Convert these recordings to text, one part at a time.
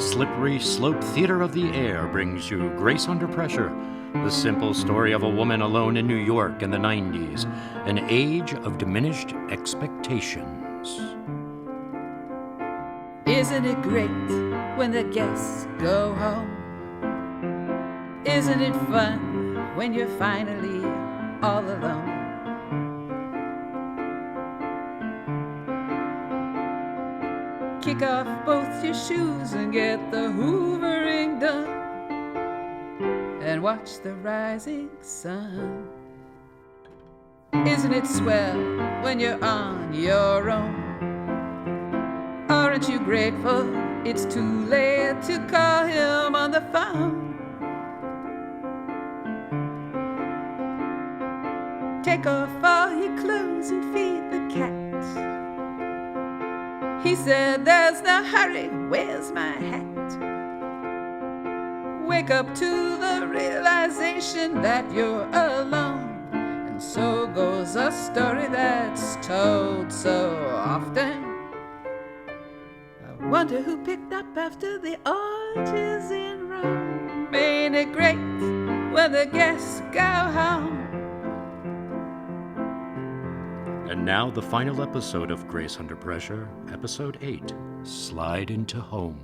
the slippery slope theater of the air brings you Grace Under Pressure, the simple story of a woman alone in New York in the 90s, an age of diminished expectations. Isn't it great when the guests go home? Isn't it fun when you're finally all alone? Kick off both your shoes and get the hoovering done, and watch the rising sun. Isn't it swell when you're on your own? Aren't you grateful it's too late to call him on the phone? Take off all your clothes and feed the cat. He said, there's no hurry, where's my hat? Wake up to the realization that you're alone. And so goes a story that's told so often. I wonder who picked up after the orgies in Rome. Ain't it great when the guests go home? And now the final episode of Grace Under Pressure, Episode 8, Slide into Home.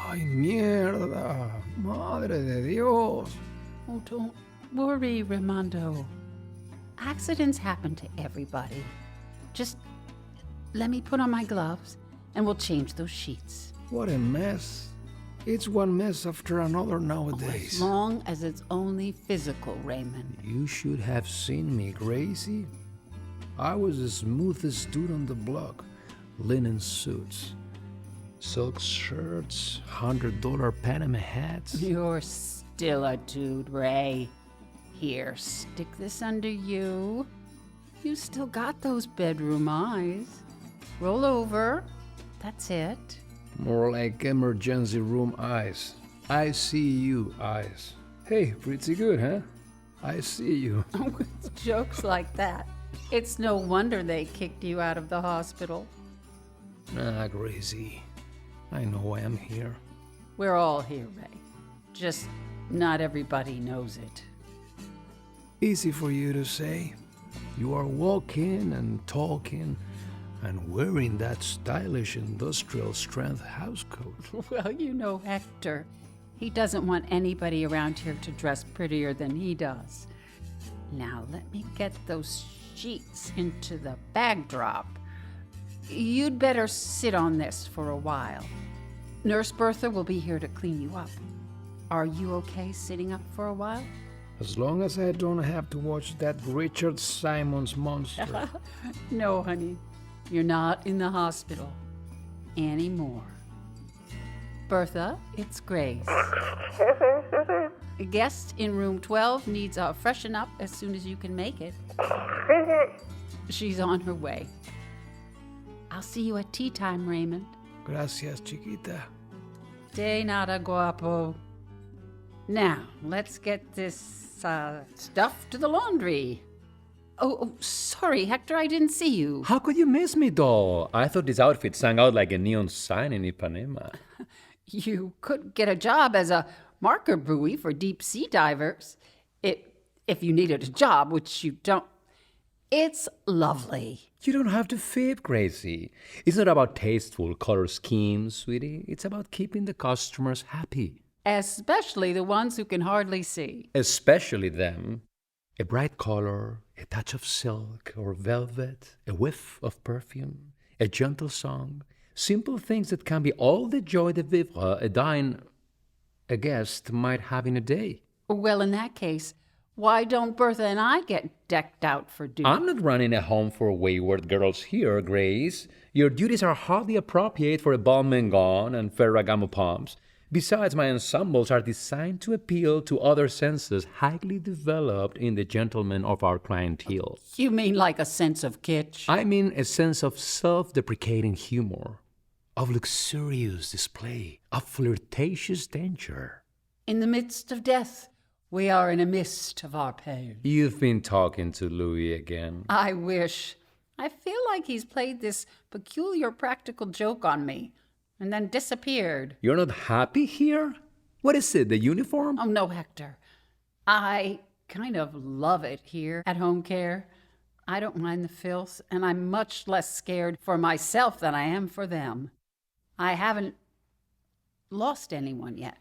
¡Ay, mierda! ¡Madre de Dios! Oh, don't worry, Raimondo. Accidents happen to everybody. Just let me put on my gloves and we'll change those sheets. What a mess. It's one mess after another As nowadays. long as it's only physical, Raymond. You should have seen me, Gracie. I was the smoothest dude on the block. Linen suits, silk shirts, $100 Panama hats. You're still a dude, Ray. Here, stick this under you. You still got those bedroom eyes. Roll over. That's it. More like emergency room eyes. I see you eyes. Hey, pretty good, huh? I see you. With jokes like that, it's no wonder they kicked you out of the hospital. Ah, Gracie. I know I'm here. We're all here, Ray. Just not everybody knows it. Easy for you to say. You are walking and talking and wearing that stylish industrial strength housecoat. Well, you know Hector. He doesn't want anybody around here to dress prettier than he does. Now, let me get those sheets into the bag drop. You'd better sit on this for a while. Nurse Bertha will be here to clean you up. Are you okay sitting up for a while? As long as I don't have to watch that Richard Simon's monster. No, honey. You're not in the hospital anymore. Bertha, it's Grace. A guest in room 12 needs a freshen up as soon as you can make it. She's on her way. I'll see you at tea time, Raymond. Gracias, chiquita. De nada, guapo. Now, let's get this stuff to the laundry. Oh, sorry, Hector, I didn't see you. How could you miss me, doll? I thought this outfit sang out like a neon sign in Ipanema. You could get a job as a marker buoy for deep sea divers. If you needed a job, which you don't. It's lovely. You don't have to fib, Gracie. It's not about tasteful color schemes, sweetie. It's about keeping the customers happy. Especially the ones who can hardly see. Especially them. A bright color, a touch of silk or velvet, a whiff of perfume, a gentle song. Simple things that can be all the joy de vivre a guest might have in a day. Well, in that case, why don't Bertha and I get decked out for duty? I'm not running a home for wayward girls here, Grace. Your duties are hardly appropriate for a Balmain and Ferragamo pumps. Besides, my ensembles are designed to appeal to other senses highly developed in the gentlemen of our clientele. You mean like a sense of kitsch? I mean a sense of self-deprecating humor, of luxurious display, of flirtatious danger. In the midst of death, we are in a mist of our pain. You've been talking to Louie again. I wish. I feel like he's played this peculiar practical joke on me and then disappeared. You're not happy here? What is it, the uniform? Oh, no, Hector. I kind of love it here at home care. I don't mind the filth, and I'm much less scared for myself than I am for them. I haven't lost anyone yet.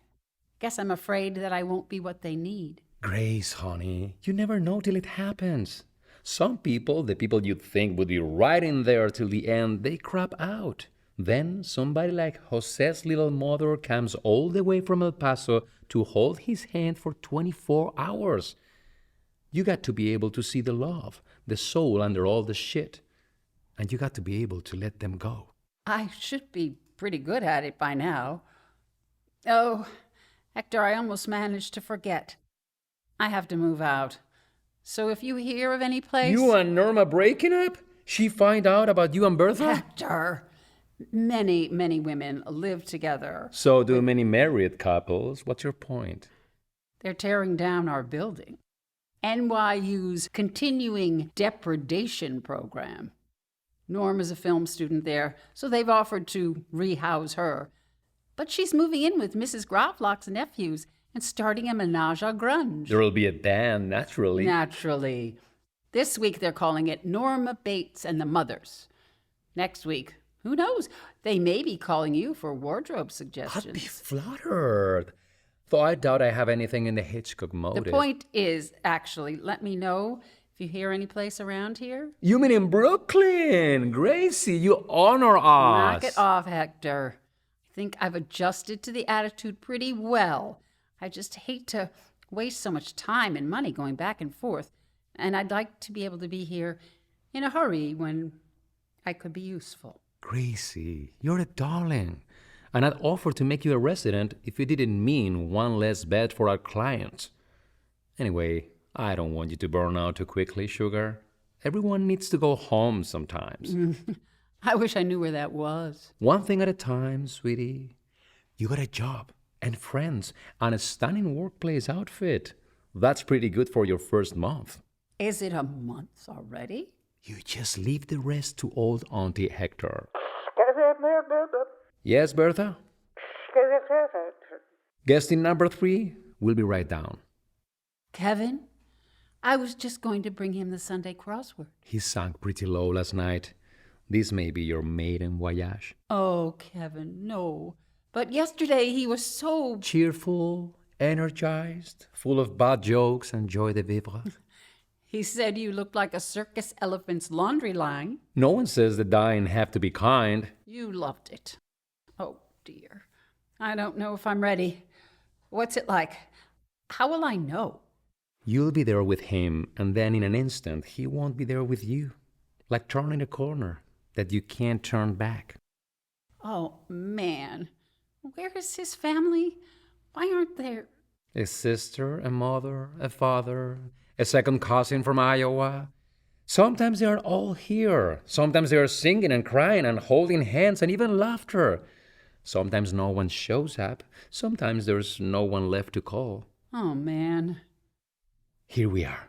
Guess I'm afraid that I won't be what they need. Grace, honey, you never know till it happens. Some people, the people you'd think would be right in there till the end, they crap out. Then somebody like Jose's little mother comes all the way from El Paso to hold his hand for 24 hours. You got to be able to see the love, the soul under all the shit. And you got to be able to let them go. I should be pretty good at it by now. Oh, Hector, I almost managed to forget. I have to move out. So if you hear of any place... You and Norma breaking up? She find out about you and Bertha? Hector! Many, many women live together. So do many married couples. What's your point? They're tearing down our building. NYU's continuing depredation program. Norma's a film student there, so they've offered to rehouse her. But she's moving in with Mrs. Graflock's nephews and starting a menage a grunge. There'll be a band, naturally. Naturally. This week they're calling it Norma Bates and the Mothers. Next week, who knows? They may be calling you for wardrobe suggestions. I'd be flattered. Though I doubt I have anything in the Hitchcock motive. The point is, actually, let me know if you hear any place around here. You mean in Brooklyn? Gracie, you honor us. Knock it off, Hector. I think I've adjusted to the attitude pretty well. I just hate to waste so much time and money going back and forth. And I'd like to be able to be here in a hurry when I could be useful. Gracie, you're a darling. And I'd offer to make you a resident if it didn't mean one less bed for our clients. Anyway, I don't want you to burn out too quickly, sugar. Everyone needs to go home sometimes. I wish I knew where that was. One thing at a time, sweetie. You got a job and friends and a stunning workplace outfit. That's pretty good for your first month. Is it a month already? You just leave the rest to old Auntie Hector. Yes, Bertha? Guesting number 3 will be right down. Kevin? I was just going to bring him the Sunday crossword. He sank pretty low last night. This may be your maiden voyage. Oh, Kevin, no. But yesterday he was so... Cheerful, energized, full of bad jokes and joy de vivre. He said you looked like a circus elephant's laundry line. No one says the dying have to be kind. You loved it. Oh, dear. I don't know if I'm ready. What's it like? How will I know? You'll be there with him, and then in an instant, he won't be there with you. Like turning a corner that you can't turn back. Oh, man. Where is his family? Why aren't there... A sister, a mother, a father, a second cousin from Iowa. Sometimes they are all here. Sometimes they are singing and crying and holding hands and even laughter. Sometimes no one shows up. Sometimes there's no one left to call. Oh, man. Here we are.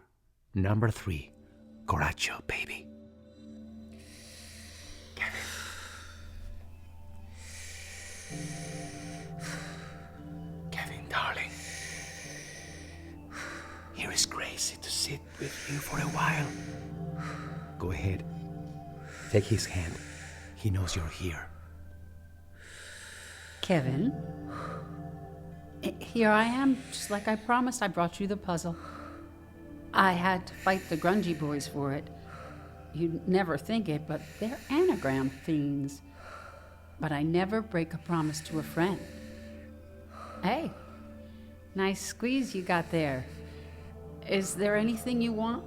Number 3. Corazon, baby. Kevin, darling. Here is Gracie to sit with you for a while. Go ahead. Take his hand. He knows you're here. Kevin, here I am, just like I promised. I brought you the puzzle. I had to fight the grungy boys for it. You'd never think it, but they're anagram fiends. But I never break a promise to a friend. Hey, nice squeeze you got there. Is there anything you want?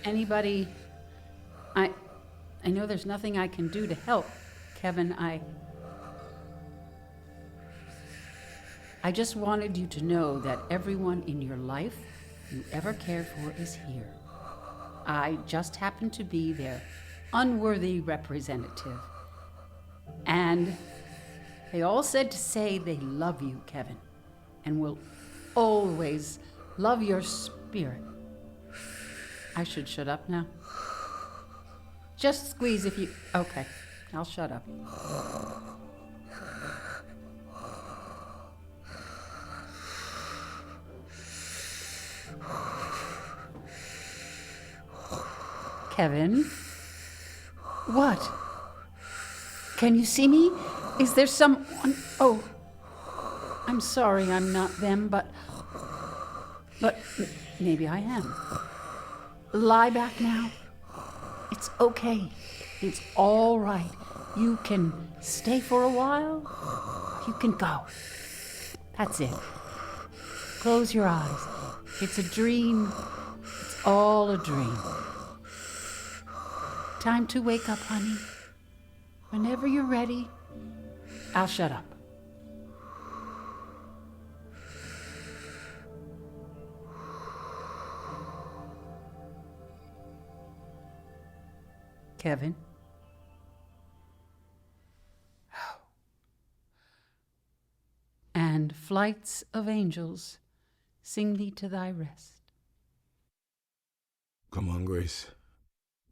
Anybody? I know there's nothing I can do to help, Kevin. I just wanted you to know that everyone in your life you ever cared for is here. I just happen to be their unworthy representative. And they all said to say they love you, Kevin, and will always love your spirit. I should shut up now. Just squeeze if you... Okay, I'll shut up. Kevin? What? Can you see me? Is there someone... Oh, I'm sorry I'm not them, but maybe I am. Lie back now. It's okay. It's all right. You can stay for a while. You can go. That's it. Close your eyes. It's a dream. It's all a dream. Time to wake up, honey. Whenever you're ready, I'll shut up. Kevin? And flights of angels sing thee to thy rest. Come on, Grace.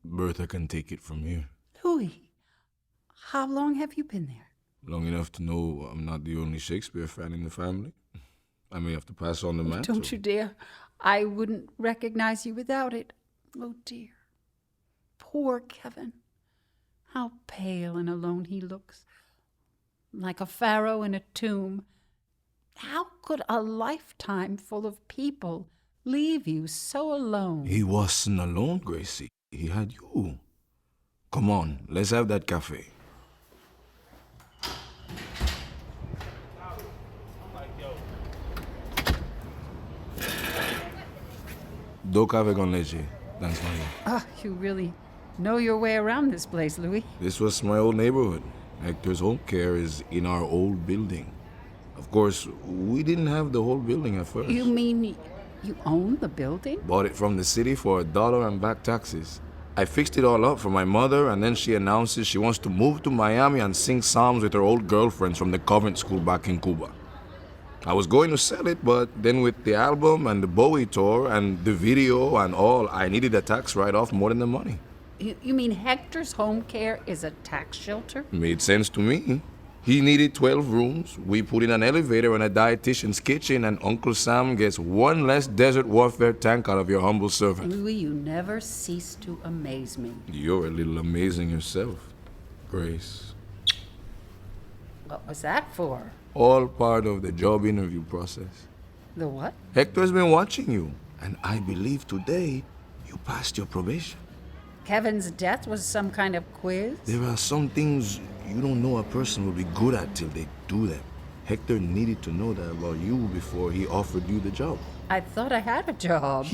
Bertha can take it from here. Louie, how long have you been there? Long enough to know I'm not the only Shakespeare fan in the family. I may have to pass on the mantle. Don't you dare. I wouldn't recognize you without it. Oh, dear. Poor Kevin. How pale and alone he looks. Like a pharaoh in a tomb. How could a lifetime full of people leave you so alone? He wasn't alone, Gracie. He had you. Come on, let's have that cafe. Do café con leche. Thanks, Maria. Ah, you really know your way around this place, Louie. This was my old neighborhood. Hector's home care is in our old building. Of course, we didn't have the whole building at first. You mean you own the building? Bought it from the city for $1 and back taxes. I fixed it all up for my mother, and then she announces she wants to move to Miami and sing psalms with her old girlfriends from the convent school back in Cuba. I was going to sell it, but then with the album and the Bowie tour and the video and all, I needed a tax write-off more than the money. You mean Hector's home care is a tax shelter? Made sense to me. He needed 12 rooms. We put in an elevator and a dietitian's kitchen, and Uncle Sam gets one less Desert Warfare tank out of your humble servant. Louie, you never cease to amaze me. You're a little amazing yourself, Grace. What was that for? All part of the job interview process. The what? Hector's been watching you, and I believe today you passed your probation. Kevin's death was some kind of quiz? There are some things you don't know a person will be good at till they do them. Hector needed to know that about you before he offered you the job. I thought I had a job.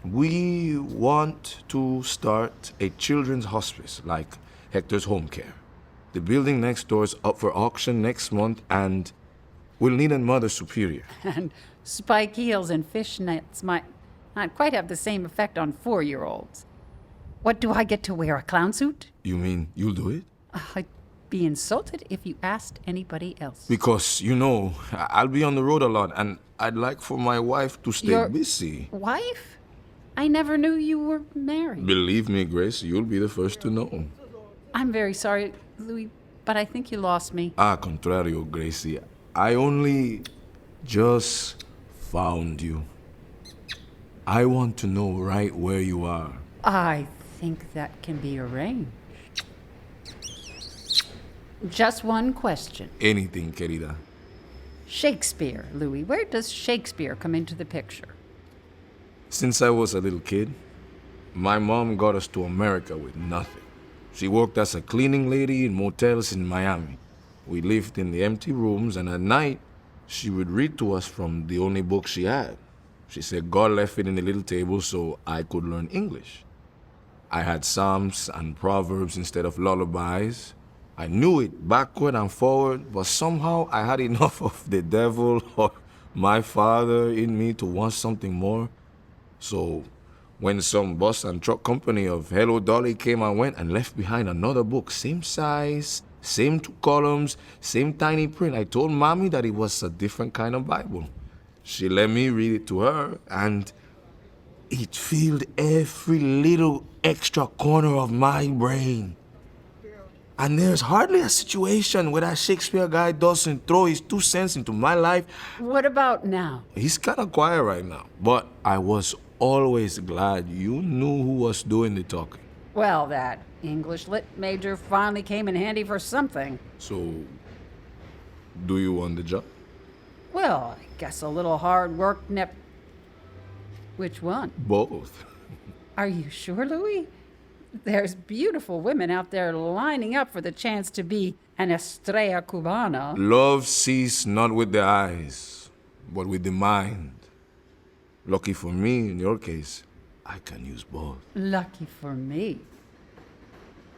We want to start a children's hospice, like Hector's home care. The building next door is up for auction next month, and we'll need a mother superior. And spike heels and fishnets might not quite have the same effect on 4-year-olds. What, do I get to wear a clown suit? You mean you'll do it? I'd be insulted if you asked anybody else. Because, you know, I'll be on the road a lot, and I'd like for my wife to stay Your busy. Wife? I never knew you were married. Believe me, Grace, you'll be the first to know. I'm very sorry, Louie, but I think you lost me. Contrario, Gracie. I only just found you. I want to know right where you are. I think that can be arranged. Just one question. Anything, querida. Shakespeare, Louie. Where does Shakespeare come into the picture? Since I was a little kid, my mom got us to America with nothing. She worked as a cleaning lady in motels in Miami. We lived in the empty rooms, and at night, she would read to us from the only book she had. She said God left it in the little table so I could learn English. I had Psalms and Proverbs instead of lullabies. I knew it backward and forward, but somehow I had enough of the devil or my father in me to want something more. So when some bus and truck company of Hello Dolly came and went and left behind another book, same size, same 2 columns, same tiny print, I told Mommy that it was a different kind of Bible. She let me read it to her, and it filled every little extra corner of my brain. And there's hardly a situation where that Shakespeare guy doesn't throw his 2 cents into my life. What about now? He's kind of quiet right now, but I was always glad you knew who was doing the talking. Well, that English lit major finally came in handy for something. So, do you want the job? Well, I guess a little hard work Which one? Both. Are you sure, Louie? There's beautiful women out there lining up for the chance to be an estrella cubana. Love sees not with the eyes, but with the mind. Lucky for me, in your case, I can use both. Lucky for me.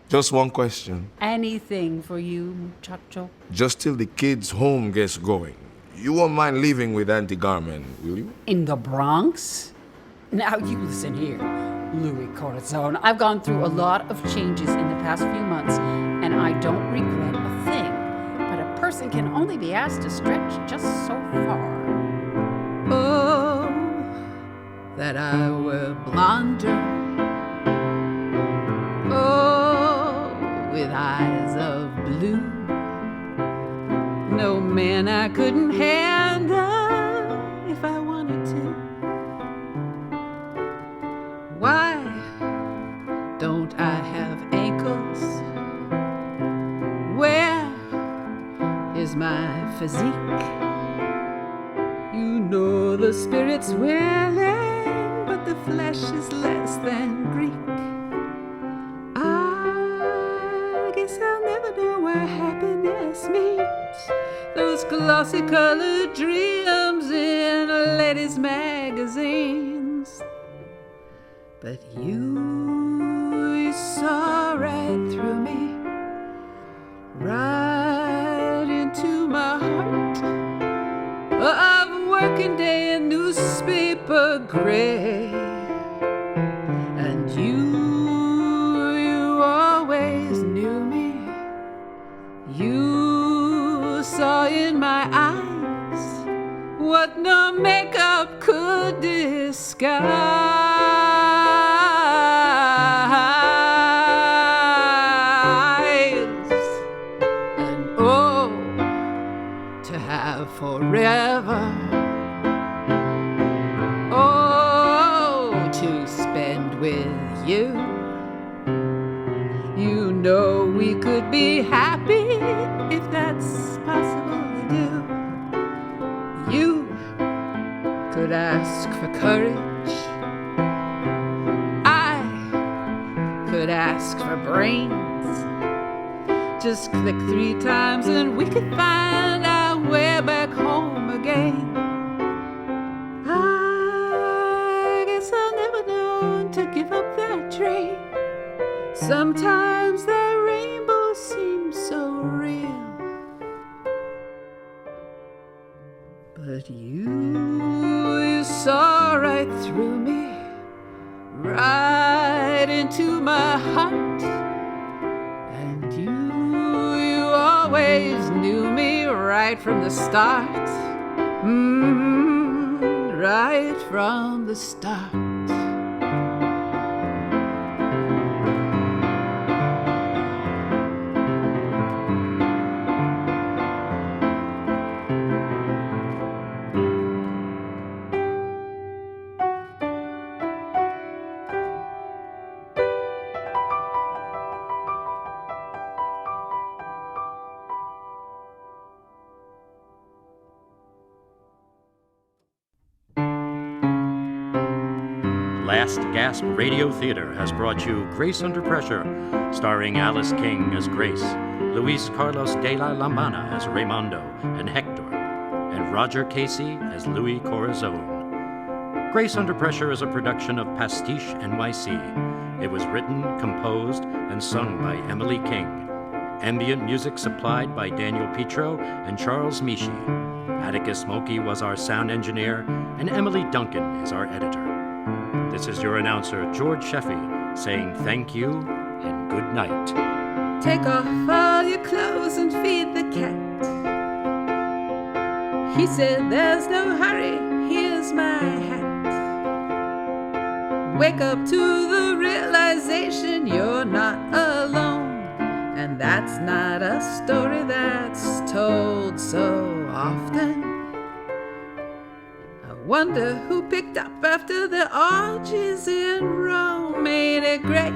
Just one question. Anything for you, muchacho? Just till the kids' home gets going. You won't mind living with Auntie Carmen, will you? In the Bronx? Now you listen here, Louie Corazon. I've gone through a lot of changes in the past few months, and I don't regret a thing. But a person can only be asked to stretch just so far. Oh, that I were blonder. Oh, with eyes of blue. No man I couldn't handle if I wanted to. Why don't I have ankles? Where is my physique? You know the spirit's willing, but the flesh is less than Greek. I guess I'll never know where happiness meets those glossy colored dreams in ladies' magazines. But you saw right through me, right into my heart of working day and newspaper gray. And you always knew me. You saw in my eyes what no makeup could disguise. Forever, oh, to spend with you. You know we could be happy if that's possible to do. You could ask for courage, I could ask for brains. Just click 3 times and we could find our way back home again. I guess I'll never know to give up that dream. Sometimes that rainbow seems so real. But you saw right through me, right into my heart. And you always knew me right from the start. Right from the start. Last Gasp Radio Theater has brought you Grace Under Pressure, starring Alice King as Grace, Luis Carlos de la Lombana as Raimondo and Hector, and Roger Casey as Louie Corazon. Grace Under Pressure is a production of PasticheNYC. It was written, composed, and sung by Emily King. Ambient music supplied by Daniel Petro and Charles Michie. Atticus Mulkey was our sound engineer, and Emily Duncan is our editor. This is your announcer, George Sheffey, saying thank you and good night. Take off all your clothes and feed the cat. He said, there's no hurry, here's my hat. Wake up to the realization you're not alone. And that's not a story that's told so often. I wonder who picked up after the orgies in Rome. Ain't it great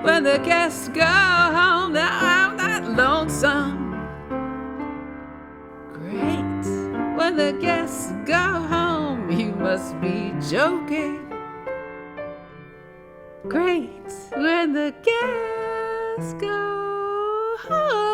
when the guests go home? Now I'm not lonesome. Great when the guests go home. You must be joking. Great when the guests go home.